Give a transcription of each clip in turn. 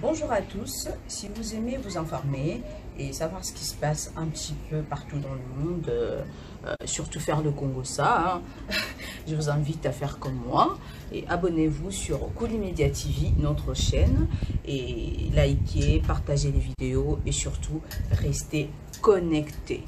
Bonjour à tous, si vous aimez vous informer et savoir ce qui se passe un petit peu partout dans le monde, surtout faire le Congo ça, je vous invite à faire comme moi et abonnez-vous sur Kuli Media TV, notre chaîne, et likez, partagez les vidéos et surtout restez connectés.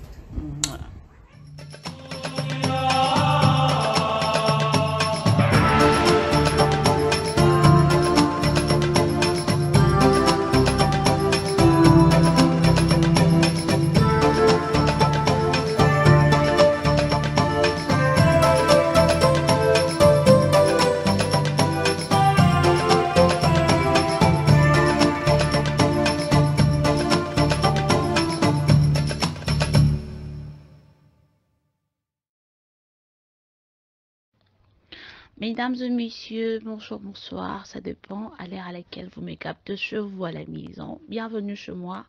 Mesdames et messieurs, bonjour, bonsoir, ça dépend à l'heure à laquelle vous me captez chez vous à la maison. Bienvenue chez moi.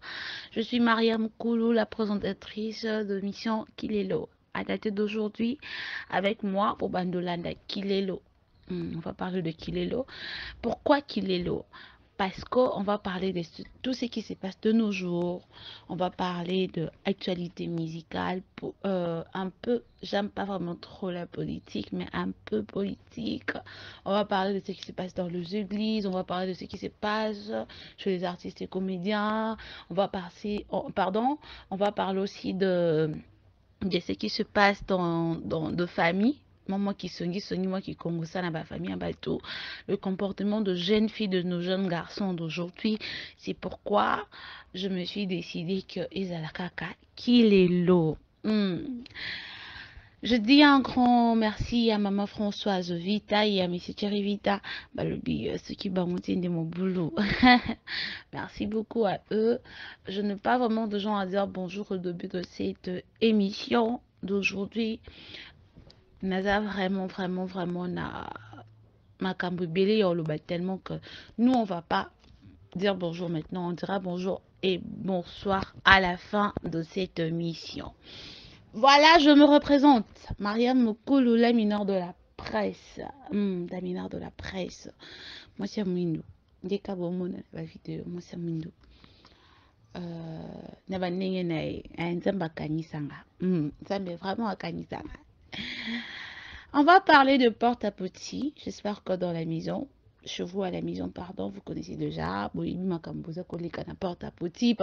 Je suis Mariam Koulou, la présentatrice de Mission Kilelo. À dater d'aujourd'hui, avec moi pour Bandolanda Kilelo. On va parler de Kilelo. Pourquoi Kilelo? Parce qu'on va parler de tout ce qui se passe de nos jours. On va parler de actualité musicale. Un peu, j'aime pas vraiment trop la politique, mais un peu politique. On va parler de ce qui se passe dans les églises. On va parler de ce qui se passe chez les artistes et comédiens. On va passer, on va parler aussi de ce qui se passe dans de famille. Moi qui songi, moi qui congo ça dans ma famille, tout le comportement de jeunes filles, de nos jeunes garçons d'aujourd'hui. C'est pourquoi je me suis décidé que Ezalakaka, qu'il est l'eau. Je dis un grand merci à maman Françoise Vita et à M. Thierry Vita, ceux qui de mon boulot. Merci beaucoup à eux. Je n'ai pas vraiment de gens à dire bonjour au début de cette émission d'aujourd'hui. Naza vraiment na Makambubele tellement que nous on va pas dire bonjour maintenant, on dira bonjour et bonsoir à la fin de cette émission. Voilà, je me représente, Mariam Moukoulou, la mineure de la presse. La mineure de la presse. Moi c'est Mouindou. Dès qu'à vous la vidéo, moi c'est Mouindou. Naba nenge na nzamba kanisanga. Nzambe vraiment kanisanga. On va parler de porte-à-petit. J'espère que dans la maison, chez vous à la maison, pardon, vous connaissez déjà. Porte-à-petit,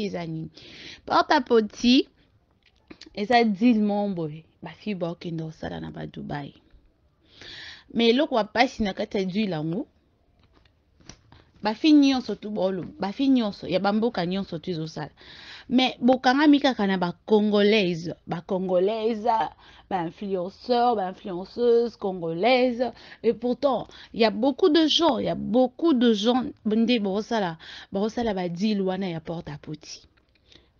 ezani. Porte-à-petit, eza deal mombo. Ba fi ba okendo sala na ba Dubai. Mais eloko bapasi na kati ya deal yango, bafi nyonso tu bolo, bafi nyonso ya bamboka nyonso tu ezosala. Mais bokangami kaka na ba-congolaise, ba-influenceurs, ba-influenceuses congolaises. Et pourtant, il y a beaucoup de gens, nde borosala ba deal wana ya porte-à-petit.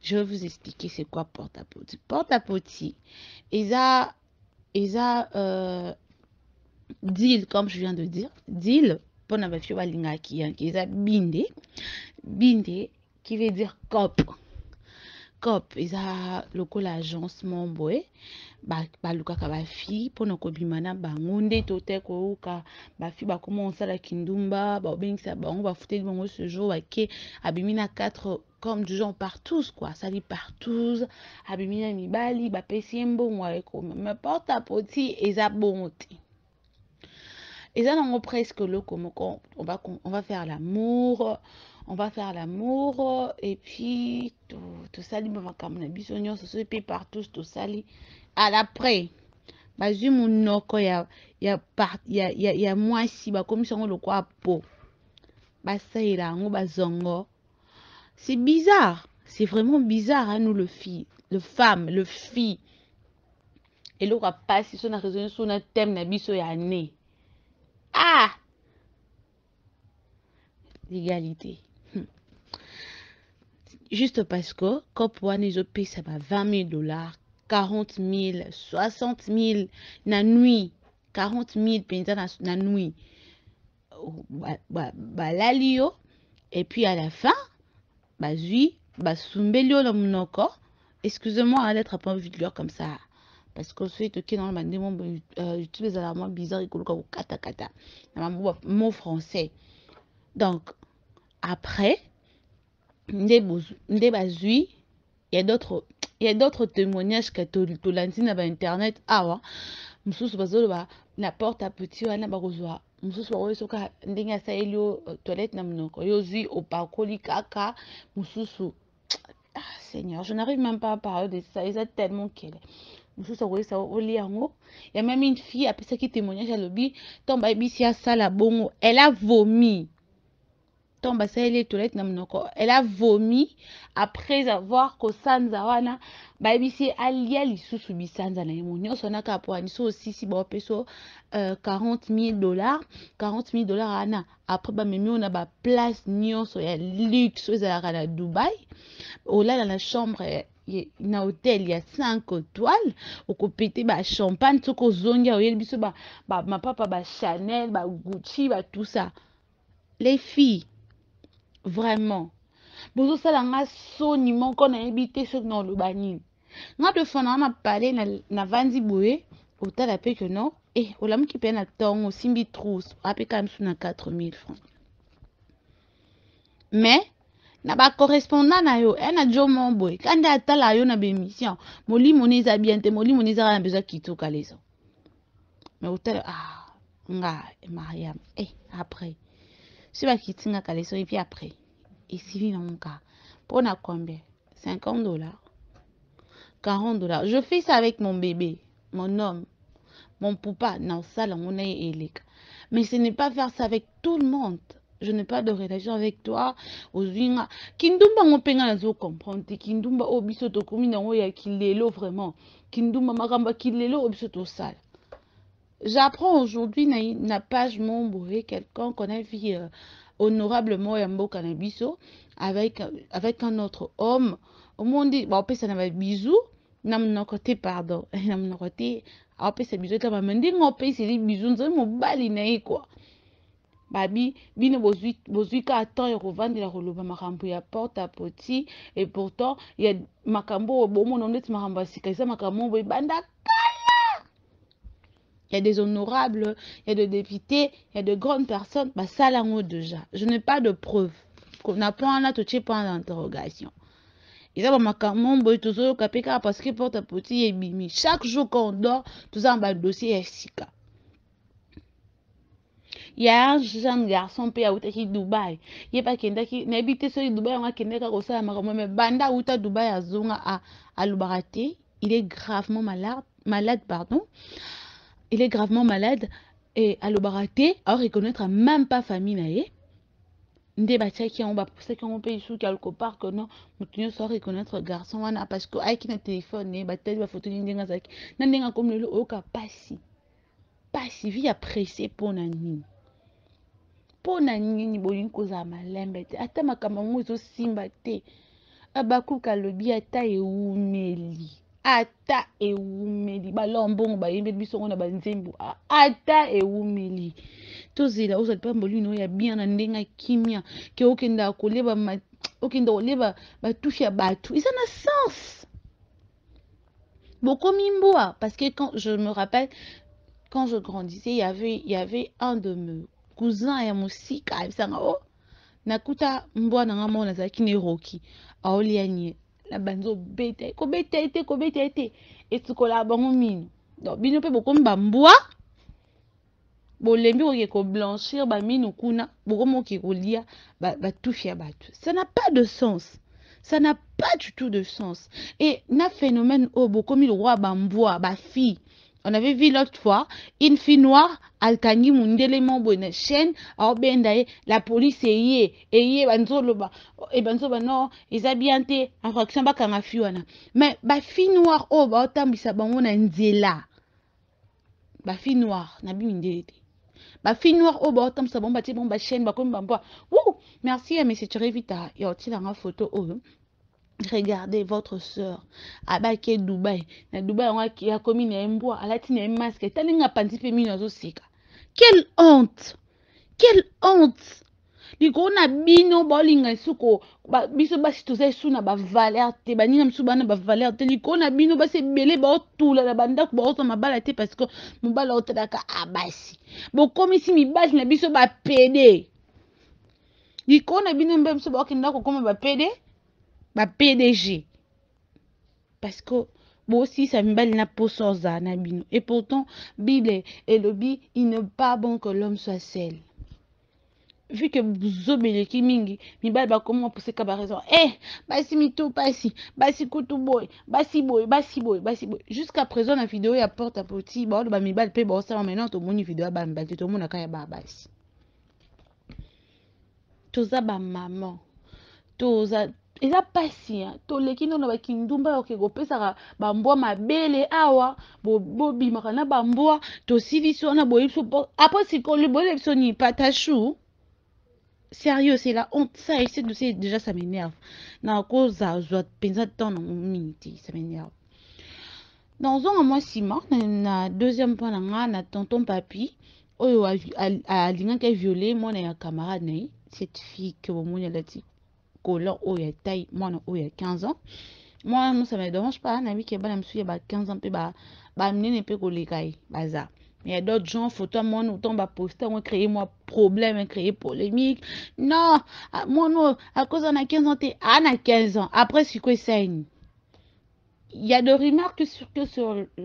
Je vais vous expliquer c'est quoi porte-à-petit. Porte-à-petit, deal, comme je viens de dire, deal, pour na bafi balingaki yanki, eza binde, qui veut dire cop. Cop, eza lokola agencement boy, balukaka bafi, pona kobimana bango nde tote kouka, bafi bakoma osala kindumba, babengisa bango bafuteli bango ce jour, bake abimina 4 comme du genre partous quoi, sali partous, abimina mibali, bapesi mbongo ekoma, mais porte-à-petit eza bonte. Et ça, on presque le comme on va faire l'amour, et puis tout ça, comme la bisognon, se fait partout, tout ça, à l'après. Bazu munoko ya moi si ba comme ça le quoi po. Ba ça ira ngo bazongo. C'est bizarre, c'est vraiment bizarre hein, nous le fille, le fille. Et le pas si son a raison sur un thème na biso ya né. Ah! L'égalité. Juste parce que, quand pour un paye ça va $20, 40 000, 60 000 na nuit, 40 000 na nuit, lalio, et puis à la fin, zui, sumbelio la monoko, excusez-moi d'être pas vidéo comme ça. Parce que c'est que dans le mandement, YouTube les alarmes bizarres et kata kata. Mot français. Donc, après nde bazwi il y a d'autres témoignages que tolandi na ba internet awa mususu bazoloba na porte à petit wana bakozwa mususu bakoyi soka ndenge asaleli yo toilette na monoko yo zwi opakoli kaka mususu. Ah, Seigneur, je n'arrive même pas à parler de ça. Ils sont tellement qu'elle. Il y a même une fille, après ça qui témoignage à l'objet, tombe à Bissia Salabongo. Elle a vomi. Tombe à ça, elle a vomi après avoir que Sanzawana, Babisi Alia, l'issue Bisanza, la émotion, son akapoaniso aussi, si bon, peso $40 000. $40 000 Anna. Après, on a ba place, nion, so ya luxe, à Dubaï. Au là dans la chambre na hôtel il y a 5 étoiles au côté ba champagne tout ko zonga oyel biso ba ma papa ba Chanel ba Gucci ba tout ça. Les filles vraiment bozo sala nga soni moko na ebité ce non le banil nga de fona na parler na vandi boye otala pe que non olamu ki pe na tongo simbi trousse apeka msu na 4 000 francs mais na ba correspondant na yo na jo momboy kanda atala yo na bémission molimo neza bien te molimo neza na besoin kituka leso mais hôtel nga Mariam après si ba kitinga kaleso et puis après et si vient mon cas pour na combien $50 $40 je fais ça avec mon bébé mon homme mon papa dans salle on est élève mais ce n'est pas faire ça avec tout le monde. Je n'ai pas de relation avec toi. Ozinga kindumba ngopenga nazo comprendre kindumba obiso to komina ngo ya kilelo vraiment kindumba makamba kilelo obiso to sale. J'apprends aujourd'hui na page Momboé quelqu'un qu'on a vu honorablement Yambo Canabiso avec un autre homme au monde bon peut ça na bisous na mon côté pardon na mon côté après c'est bisous là mais ngopé c'est les bisous nzo mobali na quoi. Babi bino bozwi ka temps ya kovandela koloba makambo ya porte à petit et pourtant il y a makambo bomona ndeti makambo asika isa makambo boy banda kala. Il y a des honorables, il y a des députés, il y a de grandes personnes bah ça là déjà. Je n'ai pas de preuves. Qu'on a pas là tout point d'interrogation. Ils ont makambo boy toujours kapeka parce que porte à petit et bimi chaque jour qu'on dort tout ça en dossier sika. Il y a un jeune garçon qui est Dubaï. Il pas qui n'habite sur Dubaï, on a qui n'est qu'à ça, mais Banda ou ta Dubaï à Zonga à Lubarate. Il est gravement malade, pardon. Il est gravement malade et à Lubarate, à reconnaître même pas famille naé. Ndé batia qui on va pousser qu'on paye sous quelque part que non, nous soit reconnaître garçon wana parce que avec un téléphone né, batel va photo n'inga zaki. N'inga comme le oka passi. Passi via pressé pour nani. Pona nini bolingi kozala malembe te ata makambo yango ezosimba te abakuka alobi ata ewumeli balombongo bayembeli biso ngo na banzembo ata ewumeli tozela ozala mpe molino ya bien na ndenge kimia ke okenda koleba batushi ya bato eza na sens bokomi mbwa parce que quand je me rappelle quand je grandissais il y avait un de mes cousin ya musika abisanga nakuta mbwa na ngamo na zaki ne Rocky aolianye la banzo bete ko bete ete etukola bango mino donc bino pe bokomi ba mbwa bolembi oke ko blanchir ba mino kuna bokomo ke kolia ba touche ya bato ça n'a pas de sens. Ça n'a pas du tout de sens. Et na phénomène bokomi le roi ba mbwa ba fille. On avait vu l'autre fois une fille noire alkangi mundele mambo na chaîne aobendaye la police eye banzoloba et banzoba non ils habienté infraction bakanga fiwana mais ba fille noire ba otambisa bango na nzela ba fille noire na bimindele ba fille noire ba otambisa bango batie bango ba chaîne bakomi bambwa merci monsieur Chirevita ya otila nga photo regardez votre soeur abaki Dubaï na Dubaï on a commis na mbwa alati na masque talinga panzi pe mino azosika. Quelle honte likona bino bolinga suko biso basi tozai suna ba valeur te banina msu bana ba valeur te likona bino basi belé ba otula na banda ko ba ota mabala te parce que mobala otalaka abasi bokomi si mibali na biso ba pede Likona bino mbe mso bakenda ko koma ba PDG. Parce que bon aussi ça mibali na poso za na bino. Et pourtant Bible et le bi, il n'est pas bon que l'homme soit seul. Vu que vous obéissez qui mingi, mibali ba comment pousser ka ba raison. Basi mito basi kutu boy, basi boy. Jusqu'à présent la vidéo ya porte à porte, ba mibali pe ba ça maintenant to moni vidéo ba mibali to mona ka ya ba basi. Toza ba maman. Toza eza pasi toleki nano bakindumba oke kopesaka bambwa mabele awa bobimaka na bambwa tosili so na boyebiso après sikoli boyebi biso ni patachu. Sérieux, c'est la honte. Ça, essaie de c'est déjà ça m'énerve. Na cause ça pensa temps dans minute, ça m'énerve. Dans un mois Sima, na deuxième point na tonton papi, oyo a linga qui violé mon camarade nai, cette fille que mon a dit color oyo taille mon oyo 15 ans. Moi non ça me dérange pas, na mi qui ba na msuya ba 15 ans pe ba menene pe ko lekai baza. Il y a d'autres gens, photo moi nous tombe à poster, on créer moi problème, créer polémique. Non, moi non, à cause on a 15 ans, t'es on a 15 ans. Après c'est quoi ça? Il y a des remarques sur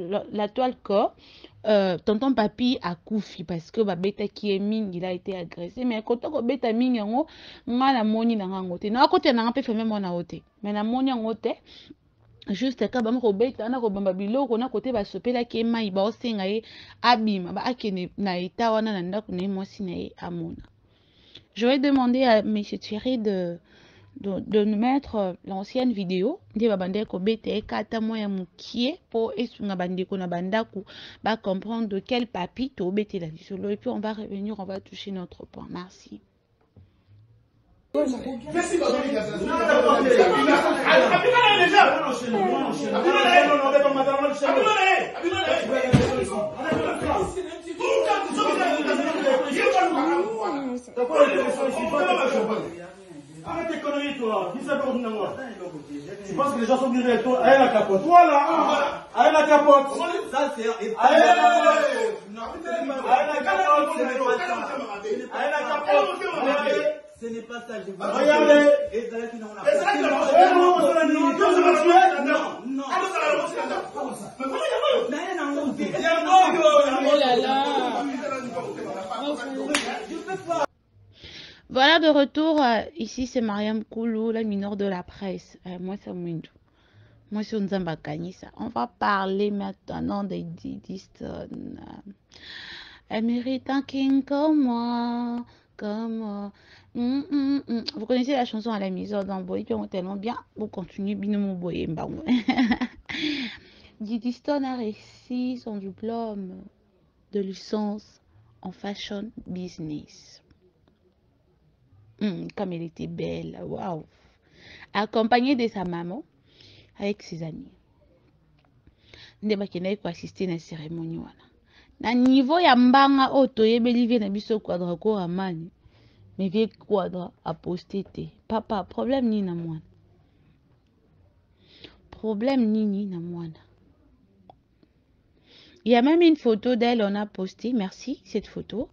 la toile corps. Tonton papi a koufi parce que beta qui est mine, il a été agressé. Mais quand on beta mine yango, nga la moni na ngote. Na côté na ngapé fait même on a oté. Mais na moni ngote. Juste ka bama ko beta na ko bamba biloko na côté ba sopela ke mai ba osenga ye abima ba akene na eta wana na ndako na mwasi na ye amona. Je vais demander à M. Thierry de nous mettre l'ancienne vidéo de babande ko beta e kata moya mukie pour esunga bandeko na bandaku ba comprendre de quel papi to beta la solo et puis on va revenir, on va toucher notre point. Merci. Arrête tes conneries, toi. Dis ça pour moi. Tu penses que les gens sont venus avec toi? Allez la capote. Voilà. Allez la capote. Ça, c'est. Allez la capote. Allez la capote. Ce n'est pas ça, je vous regardez. Voilà de retour, ici c'est Mariam Koulou, la mineure de la presse. Moi c'est Mwindou. Moi c'est Nzamba Kanissa. On va parler maintenant des Didiston. Elle mérite un king comme moi. Vous connaissez la chanson à la maison dans Boy, puis on tellement bien. Vous continuez bien mon boy. Didiston a réussi son diplôme de licence en fashion business. Comme elle était belle, waouh! Accompagnée de sa maman avec ses amis. Ndeba kena ko assister na cérémonie wana. Na niveau ya mbanga oto yebeli vie na biso quadra ko amani. Mais vie quadra a posté te. Papa, problème ni na mwana. Problème ni na mwana. Il y a même une photo d'elle, on a posté, merci, cette photo.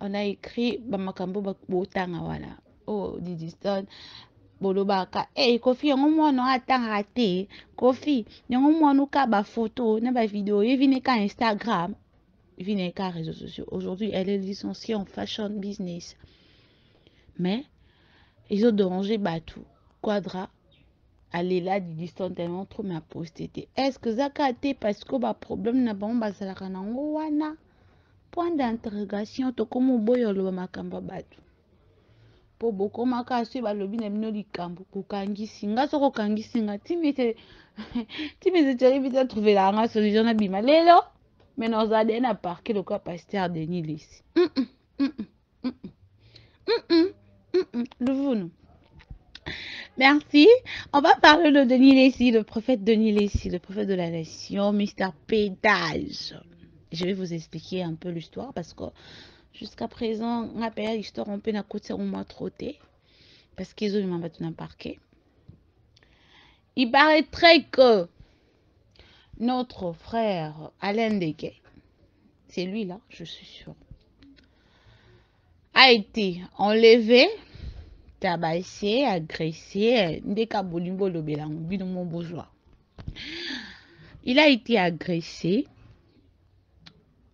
On a écrit Bamakambo Botanga wala. Oh, Didiston. Bolobaka. Kofi, yon mwana atanga te. Kofi, yon mwana ka ba photo, na ba vidéo, yon vine ka Instagram. Yon vine ka réseaux sociaux. Aujourd'hui, elle est licenciée en fashion business. Mais, ils ont dérangé Batou. Quadra. Elle est là, Didiston tellement trop m'a posté. Est-ce que ça a été parce que ba problème na ba salaka na wana? Point d'interrogation, to komo boyo lo makamba Batou. Po boko makasi balobi na bino likambo kokangisi nga soko kangisi nga timete teri bita trouver la nga solution na bima lelo mais nous allons na parquer le quoi pasteur Denis Lessi. Le vous. Merci. On va parler de Denis Lessi, le prophète Denis Lessi, le prophète de la nation, Mr. Pétage. Je vais vous expliquer un peu l'histoire parce que jusqu'à présent, on a payé l'histoire, on peut n'a côté au moins trotté parce qu'ils ont battu dans le parquet. Il paraîtrait que notre frère Alain Deke, c'est lui là, je suis sûre, a été enlevé tabassé, agressé. Mon bourgeois. Il a été agressé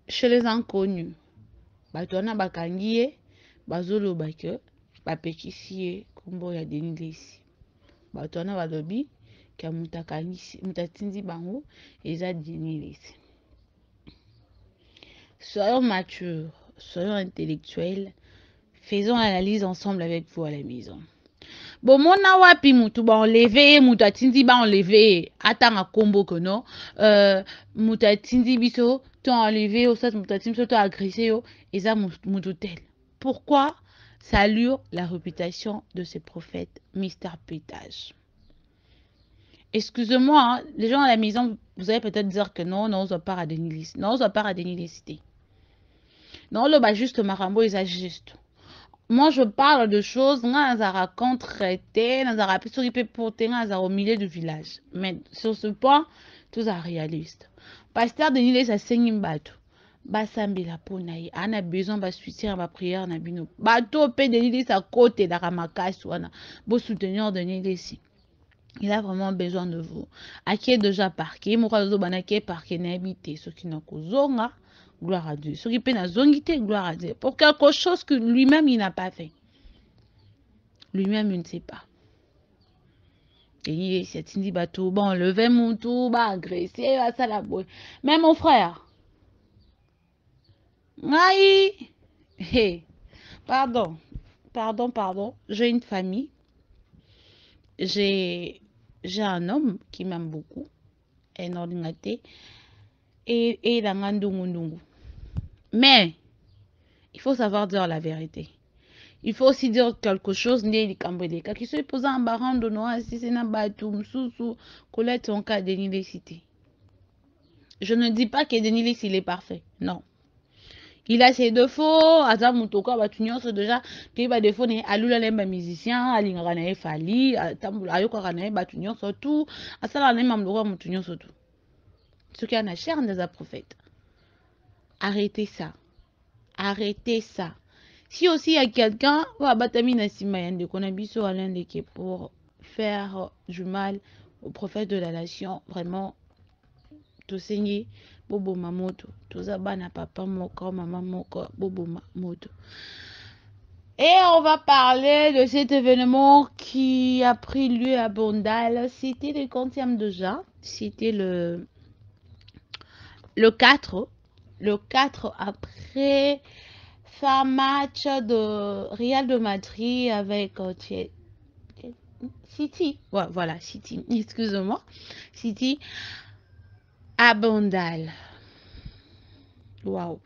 chez les inconnus. Batona bakangie, bazolo bake, bapekisi kombo ya Denilesi. Batona balobi ka mutatindi bango eza Denilesi. Soyons matures, soyons intellectuels, faisons l'analyse ensemble avec vous à la maison. Bon, mona wapi mutu ba enlevé, mutatindi ba enlevé, atanga kombo que non, mutatindi biso, to enlevé, au stade mutatindi biso, to agressé yo, eza mututel. Pourquoi salure la réputation de ce prophète, Mr. Pétage? Excusez-moi, hein, les gens à la maison, vous allez peut-être dire que non, on ne pas à Denilesi. Non, on ne pas à Denilesi. Non, le bas juste Marambo, ils juste. Moi, je parle de choses, on a raconté, traité, on a rapide porté, on a au milieu du village. Mais sur ce point, tout est réaliste. Pasteur Denilesi a saigné bateau. Basambi la ponaï, on a besoin de suivre ma prière, on a besoin. Bateau pe Denilesi à côté de la ramacasse, on a beau soutenir Denilesi. Il a vraiment besoin de vous. À qui est déjà parqué, moi, je suis parqué, n'habité, ce qui n'a qu'aux zonga. Gloire à Dieu. Ce qui peut nazongité, gloire à Dieu. Pour quelque chose que lui-même, il n'a pas fait. Lui-même, il ne sait pas. Et il est cette bateau, bon, lever mon tour, agressé, ça la boue. Mais mon frère, aïe, hey, pardon, j'ai une famille. J'ai un homme qui m'aime beaucoup, un ordinateur, et la ngandungu. Mais, il faut savoir dire la vérité. Il faut aussi dire quelque chose, qui se pose en baran de noix, si c'est un bateau, sous, Colette, son cas, Denilesi. Je ne dis pas que Denilesi, il est parfait. Non. Il a ses défauts, Aza Mutoka, Batunion, c'est déjà, qu'il va défaut, Alula l'emba musicien, Alingana Fali, Ayoka Ranae, Batunion, surtout, Asala Nema Mloura Mutunion, surtout. Ce qui en a cher, des prophètes. Arrêtez ça. Arrêtez ça. Si aussi il y a quelqu'un pour faire du mal au prophète de la nation, vraiment, tout saigner, bobo mamoto, tout zabana papa moko, maman moko, bobo mamoto. Et on va parler de cet événement qui a pris lieu à Bondal. C'était le 40e déjà. C'était le 4. Le 4 après un match de Real de Madrid avec City. Ouais, voilà, City. Excusez-moi. City à Bondal. Waouh.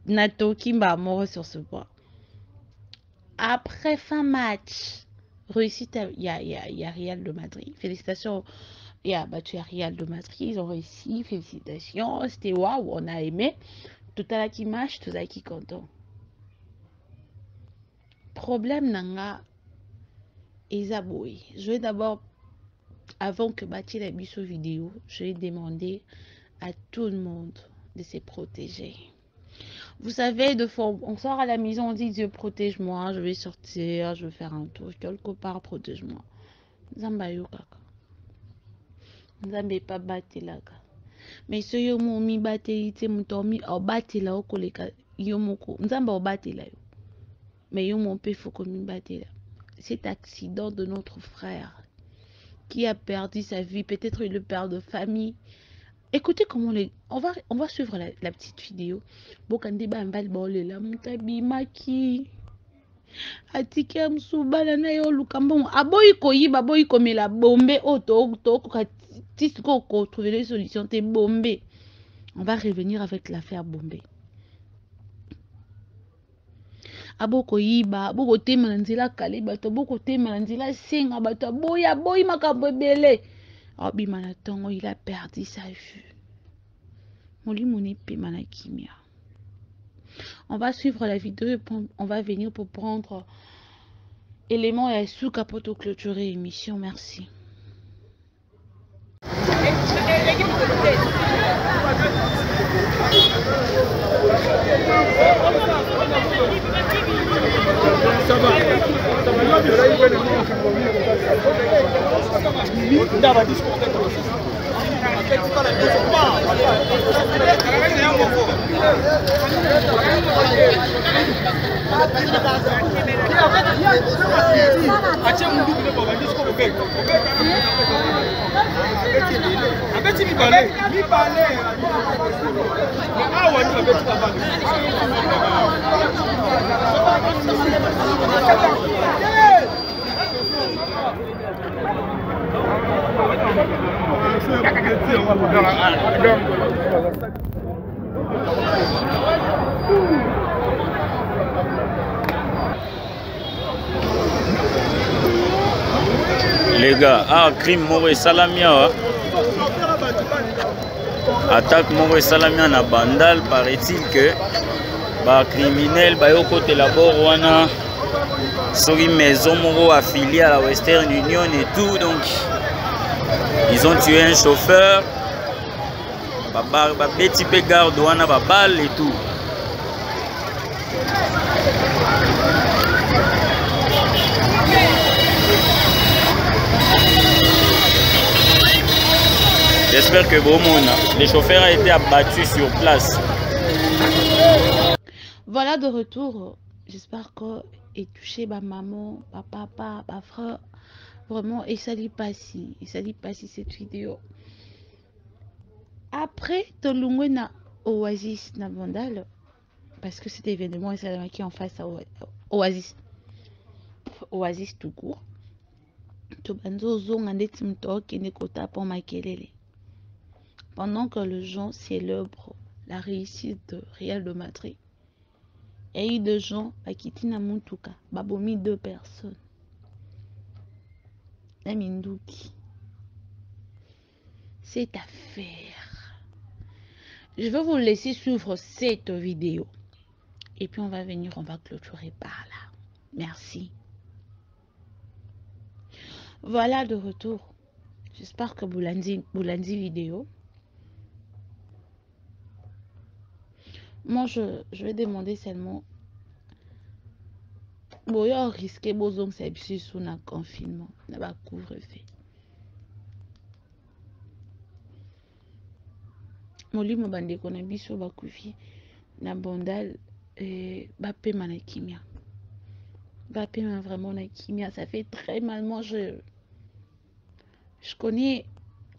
Natoki m'a mort sur ce point. Après fin match, réussite, il y a Real de Madrid. Félicitations. Il y a battu Real de Madrid. Ils ont réussi. Félicitations. C'était waouh. On a aimé. Tout à l'heure qui marche, tout à l'heure qui content. Problème nanga Esaboui. Je vais d'abord, avant que bâtir la biso vidéo, je vais demander à tout le monde de se protéger. Vous savez, de fois, on sort à la maison, on dit Dieu protège-moi, je vais sortir, je vais faire un tour, quelque part protège-moi. Nzamba yo kaka. Nzamba pas battre là. Mais ce yo mo mi bateli te mutomi o batela o koleka yo moko nzamba o batela yo mais yo mon pe faut mi batela. Cet accident de notre frère qui a perdu sa vie, peut-être le père de famille. Écoutez comment on va suivre la petite vidéo. Bokande ba mbal bolé la mutabi maki atike msubala na yo lukambon aboyi koyiba boyi komela bombe oto ko Tisco trouver les solutions, t'es bombé. On va revenir avec l'affaire bombé. Aboko yiba, aboko te manzila kaliba, aboko te manzila singa, bato boya boy makabebele. Abi manatongo, il a perdu sa vue. Moli moni pe manakimia. On va suivre la vidéo et on va venir pour prendre éléments et sous capote clôturer l'émission. Merci. Ça va. Les gars, crime Moro Salamia. Attaque Moro Salamia na Bandal, paraît-il que bah criminel bah au côté là-bas wana sur une maison Moro affiliée à la Western Union et tout, donc ils ont tué un chauffeur, bah petit peu garde wana bah balle et tout. J'espère que le chauffeur a été abattu sur place. Voilà de retour. J'espère que est touché ma maman, ma papa, ma frère. Vraiment, et ça dit pas si cette vidéo. Après, Tolungwe na Oasis na Bandal, parce que cet événement est qui en face à Oasis. Oasis tout court. Pendant que les gens célèbrent la réussite de Real de Madrid, il y a eu des gens qui ont Namuntuka, babomi 2 personnes. La Minduki. Cette affaire. Je vais vous laisser suivre cette vidéo. Et puis on va venir, on va clôturer par là. Merci. Voilà de retour. J'espère que vous l'avez vidéo. Moi, je vais demander seulement. Bon, il y a un risque, bon, c'est sur un confinement, un couvre-feu. Moli mobande kona biso bakufi na Bandal bape na kimia. Bape vraiment na kimia, ça fait très mal. Moi, je connais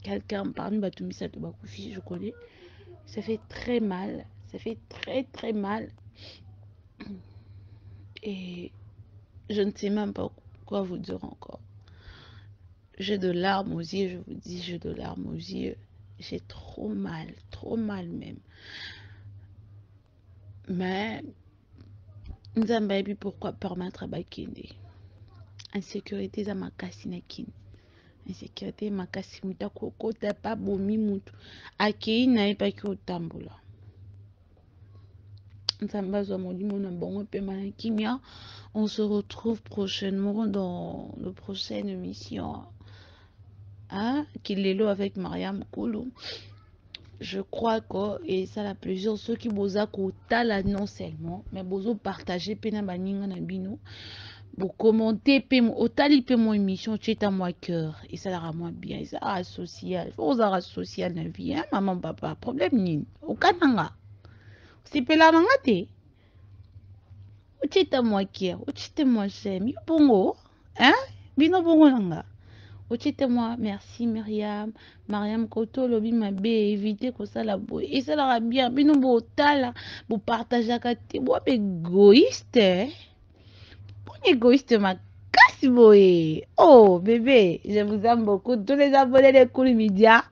quelqu'un parmi Batumisa de bakufi, je connais. Ça fait très mal. Ça fait très mal. Et je ne sais même pas quoi vous dire encore. J'ai de larmes aux yeux, je vous dis, j'ai de larmes aux yeux. J'ai trop mal même. Mais nous avons vu pourquoi permettre à Bakinde. Insécurité za makasi na kin. Insécurité makasi muta kokota pa bomi mutu. Akei na epa ki otambola. On se retrouve prochainement dans la prochaine émission. Hein? Kilelo avec Mariam Koulou. Je crois que, et ça la plusieurs, ceux qui bosa kotala non seulement, mais bozo partager pena baninga na bino. Vous commentez, otali pe mon émission, tu es à moi cœur. Et ça la moi bien. Et ça a social. Faut oser social na vie, hein, maman, papa. Problème ni. Au kananga. C'est pas la mangate. Uchita moi cœur. Uchita moi j'aime. Bongo. Hein? Bino bongo nanga. Uchita moi. Merci Myriam. Mariam Koto lobi ma bé. Évitez que ça la boue. Et ça la bien. Bino bo tala. Bo partage à kate. Bo égoïste. Égoïste ma casse boy. Oh bébé, je vous aime beaucoup. Tous les abonnés de Cool Media,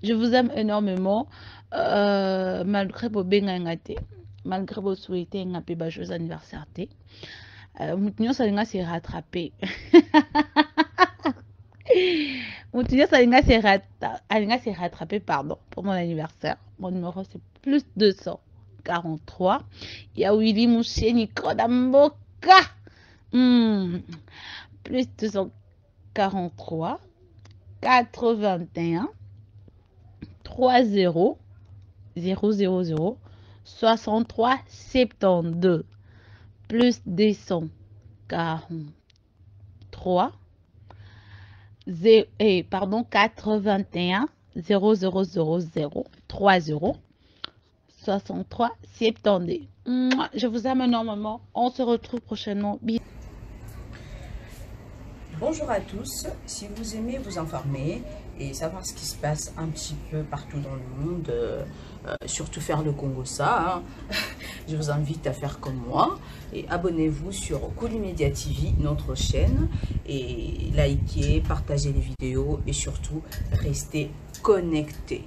je vous aime énormément. Malgré vos bengangate, malgré vos souhaiter un peu joyeux anniversaire. Moutinho Salinga s'est rattrapé. Moutinho Salinga s'est rattrapé, pardon, pour mon anniversaire. Mon numéro c'est plus 243. Il y a Willy Moucheni Kodamboka. Plus 243 81 30 000 63 72 plus 243 81 000030 63 72. Je vous aime énormément. On se retrouve prochainement. Bonjour à tous, si vous aimez vous informer et savoir ce qui se passe un petit peu partout dans le monde, surtout faire le Congo-ça, je vous invite à faire comme moi et abonnez-vous sur Kulu Media TV, notre chaîne, et likez, partagez les vidéos et surtout restez connectés.